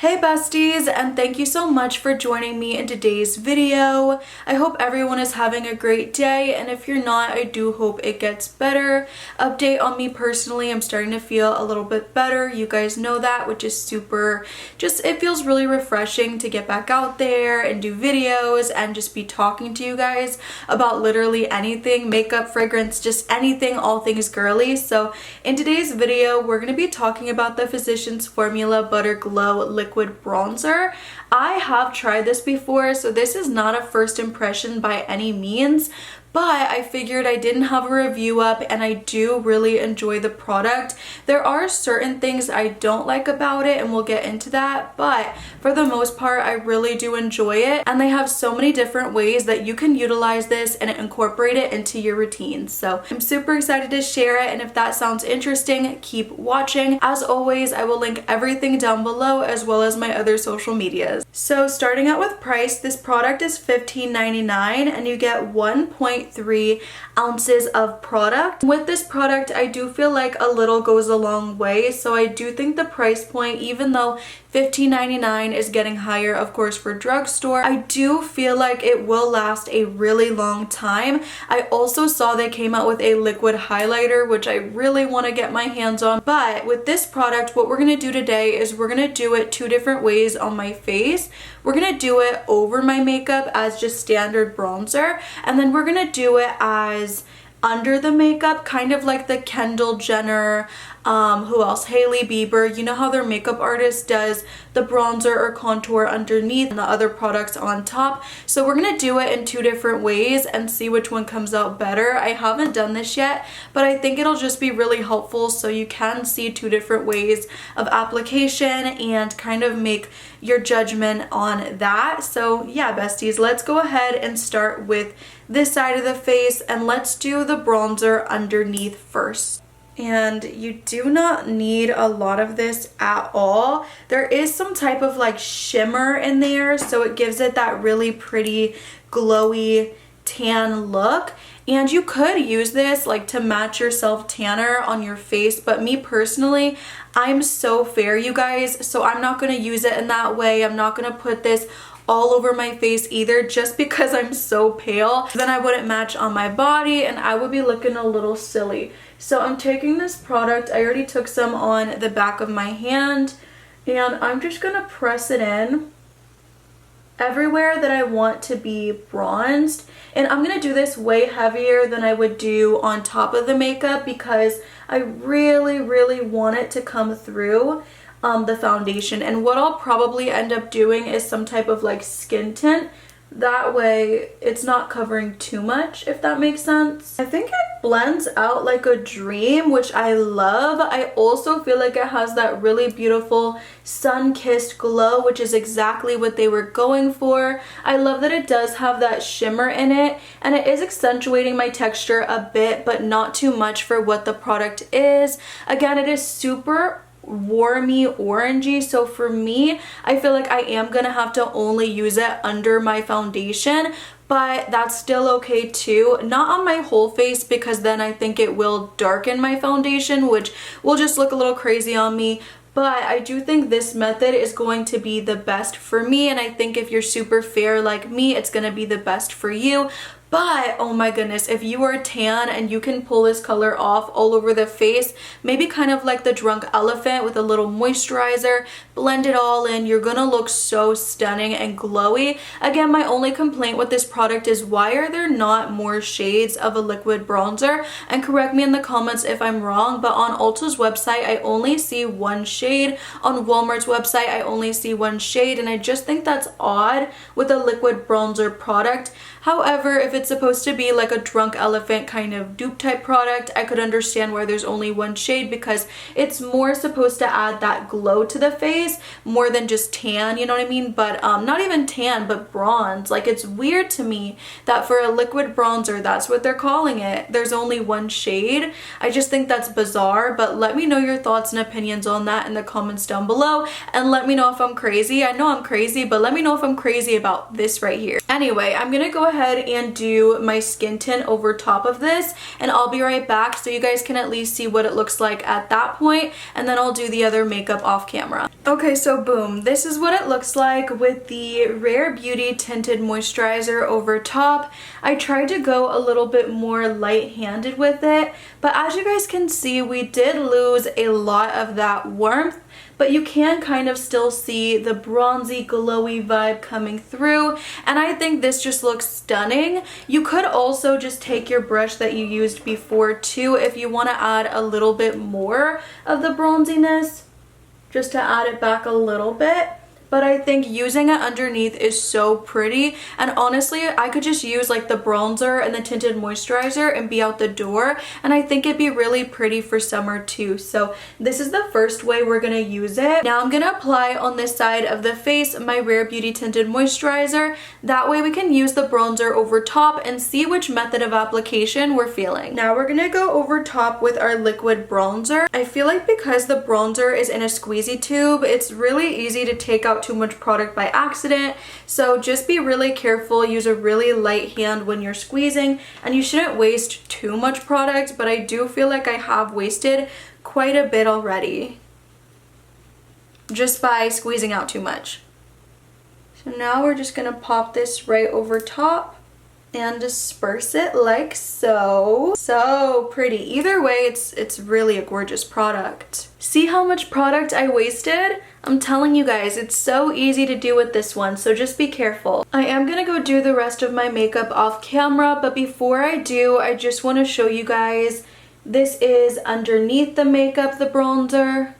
Hey besties, and thank you so much for joining me in today's video. I hope everyone is having a great day, and if you're not, I do hope it gets better. Update on me personally, I'm starting to feel a little bit better. You guys know that, which is it feels really refreshing to get back out there and do videos and just be talking to you guys about literally anything, makeup, fragrance, just anything, all things girly. So in today's video, we're going to be talking about the Physicians Formula Butter Glow Liquid Bronzer. I have tried this before, so this is not a first impression by any means, but I figured I didn't have a review up and I do really enjoy the product. There are certain things I don't like about it and we'll get into that, but for the most part I really do enjoy it, and they have so many different ways that you can utilize this and incorporate it into your routine. So I'm super excited to share it, and if that sounds interesting, keep watching. As always, I will link everything down below as well as my other social medias. So starting out with price, this product is $15.99 and you get 1.3 ounces of product. With this product, I do feel like a little goes a long way, so I do think the price point, even though $15.99 is getting higher of course for drugstore, I do feel like it will last a really long time. I also saw they came out with a liquid highlighter, which I really want to get my hands on, but with this product, what we're going to do today is we're going to do it two different ways on my face. We're going to do it over my makeup as just standard bronzer, and then we're going to do it as under the makeup, kind of like the Kendall Jenner, who else? Hailey Bieber. You know how their makeup artist does the bronzer or contour underneath and the other products on top. So we're gonna do it in two different ways and see which one comes out better. I haven't done this yet, but I think it'll just be really helpful so you can see two different ways of application and kind of make your judgment on that. So yeah, besties, let's go ahead and start with this side of the face and let's do the bronzer underneath first. And you do not need a lot of this at all. There is some type of like shimmer in there, so it gives it that really pretty glowy tan look. And you could use this like to match your self tanner on your face, but me personally, I'm so fair, you guys, so I'm not going to use it in that way. I'm not going to put this all over my face either, just because I'm so pale. Then I wouldn't match on my body and I would be looking a little silly. So I'm taking this product, I already took some on the back of my hand, and I'm just gonna press it in everywhere that I want to be bronzed. And I'm gonna do this way heavier than I would do on top of the makeup because I really want it to come through the foundation. And what I'll probably end up doing is some type of like skin tint. That way it's not covering too much, if that makes sense. I think it blends out like a dream, which I love. I also feel like it has that really beautiful sun-kissed glow, which is exactly what they were going for. I love that it does have that shimmer in it, and it is accentuating my texture a bit, but not too much for what the product is. Again, it is super warmy orangey, so for me, I feel like I am gonna have to only use it under my foundation, but that's still okay too. Not on my whole face, because then I think it will darken my foundation, which will just look a little crazy on me. But I do think this method is going to be the best for me, and I think if you're super fair like me, it's gonna be the best for you. But oh my goodness, if you are tan and you can pull this color off all over the face, maybe kind of like the Drunk Elephant with a little moisturizer, blend it all in, you're gonna look so stunning and glowy. Again, my only complaint with this product is why are there not more shades of a liquid bronzer? And correct me in the comments if I'm wrong, but on Ulta's website I only see one shade. On Walmart's website I only see one shade, and I just think that's odd with a liquid bronzer product. However, if it's supposed to be like a Drunk Elephant kind of dupe type product, I could understand why there's only one shade, because it's more supposed to add that glow to the face more than just tan, you know what I mean? But not even tan, but bronze. Like, it's weird to me that for a liquid bronzer, that's what they're calling it, there's only one shade. I just think that's bizarre, but let me know your thoughts and opinions on that in the comments down below, and let me know if I'm crazy. I know I'm crazy, but let me know if I'm crazy about this right here. Anyway, I'm gonna go ahead and do do my skin tint over top of this, and I'll be right back so you guys can at least see what it looks like at that point, and then I'll do the other makeup off camera. Okay, so boom, this is what it looks like with the Rare Beauty Tinted Moisturizer over top. I tried to go a little bit more light-handed with it, but as you guys can see, we did lose a lot of that warmth, but you can kind of still see the bronzy, glowy vibe coming through, and I think this just looks stunning. You could also just take your brush that you used before too if you want to add a little bit more of the bronziness, just to add it back a little bit. But I think using it underneath is so pretty, and honestly I could just use like the bronzer and the tinted moisturizer and be out the door, and I think it'd be really pretty for summer too. So this is the first way we're gonna use it. Now I'm gonna apply on this side of the face my Rare Beauty Tinted Moisturizer. That way we can use the bronzer over top and see which method of application we're feeling. Now we're gonna go over top with our liquid bronzer. I feel like because the bronzer is in a squeezy tube, it's really easy to take out too much product by accident, so just be really careful. Use a really light hand when you're squeezing, and you shouldn't waste too much product, but I do feel like I have wasted quite a bit already just by squeezing out too much. So now we're just gonna pop this right over top and disperse it like so. So pretty. Either way, it's really a gorgeous product. See how much product I wasted? I'm telling you guys, it's so easy to do with this one, so just be careful. I am gonna go do the rest of my makeup off camera, but before I do, I just want to show you guys, this is underneath the makeup, the bronzer,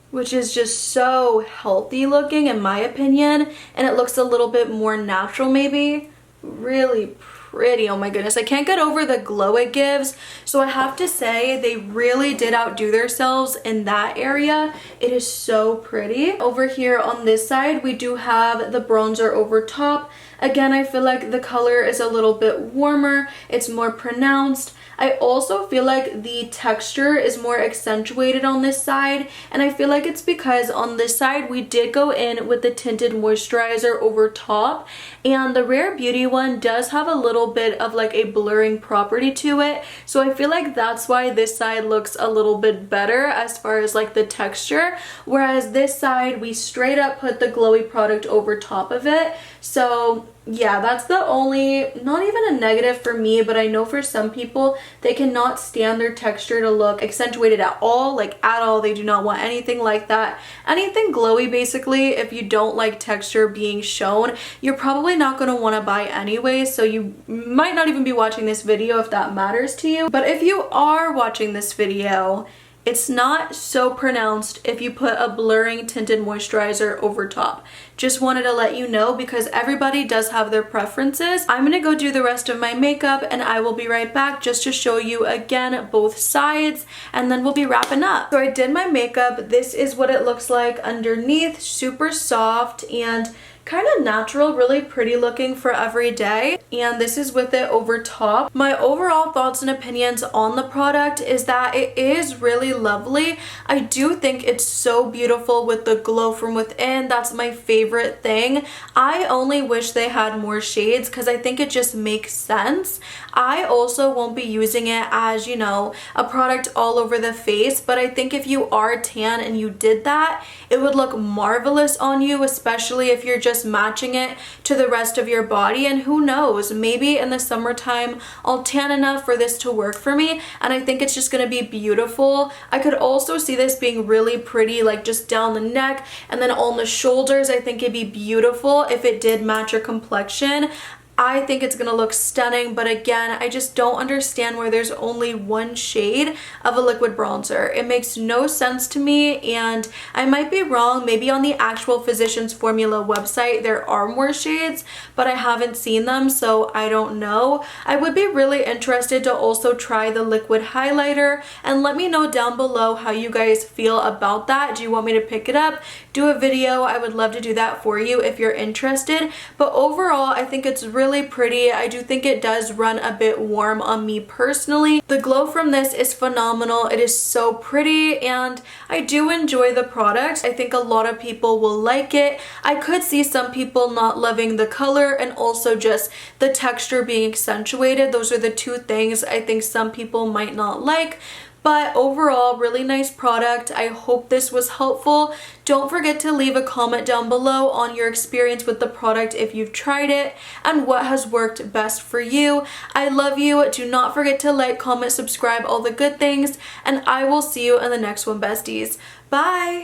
which is just so healthy looking in my opinion, and it looks a little bit more natural maybe. Really pretty. Oh my goodness, I can't get over the glow it gives, so I have to say they really did outdo themselves in that area. It is so pretty. Over here on this side we do have the bronzer over top. Again, I feel like the color is a little bit warmer, it's more pronounced. I also feel like the texture is more accentuated on this side, and I feel like it's because on this side we did go in with the tinted moisturizer over top, and the Rare Beauty one does have a little bit of like a blurring property to it, so I feel like that's why this side looks a little bit better as far as like the texture, whereas this side we straight up put the glowy product over top of it. So yeah, that's the only, not even a negative for me, but I know for some people they cannot stand their texture to look accentuated at all, like at all. They do not want anything like that. Anything glowy basically, if you don't like texture being shown, you're probably not going to want to buy anyway, so you might not even be watching this video if that matters to you. But if you are watching this video, it's not so pronounced if you put a blurring tinted moisturizer over top. Just wanted to let you know because everybody does have their preferences. I'm gonna go do the rest of my makeup and I will be right back just to show you again both sides, and then we'll be wrapping up. So I did my makeup. This is what it looks like underneath. Super soft and kind of natural, really pretty looking for every day, and this is with it over top. My overall thoughts and opinions on the product is that it is really lovely. I do think it's so beautiful with the glow from within. That's my favorite thing. I only wish they had more shades because I think it just makes sense. I also won't be using it as, you know, a product all over the face, but I think if you are tan and you did that, it would look marvelous on you, especially if you're just matching it to the rest of your body. And who knows, maybe in the summertime I'll tan enough for this to work for me, and I think it's just gonna be beautiful. I could also see this being really pretty like just down the neck and then on the shoulders. I think it'd be beautiful if it did match your complexion. I think it's gonna look stunning, but again, I just don't understand why there's only one shade of a liquid bronzer. It makes no sense to me, and I might be wrong. Maybe on the actual Physicians Formula website there are more shades, but I haven't seen them, so I don't know. I would be really interested to also try the liquid highlighter, and let me know down below how you guys feel about that. Do you want me to pick it up, do a video? I would love to do that for you if you're interested. But overall, I think it's really really pretty. I do think it does run a bit warm on me personally. The glow from this is phenomenal. It is so pretty and I do enjoy the product. I think a lot of people will like it. I could see some people not loving the color and also just the texture being accentuated. Those are the two things I think some people might not like. But overall, really nice product. I hope this was helpful. Don't forget to leave a comment down below on your experience with the product if you've tried it and what has worked best for you. I love you. Do not forget to like, comment, subscribe, all the good things, and I will see you in the next one, besties. Bye!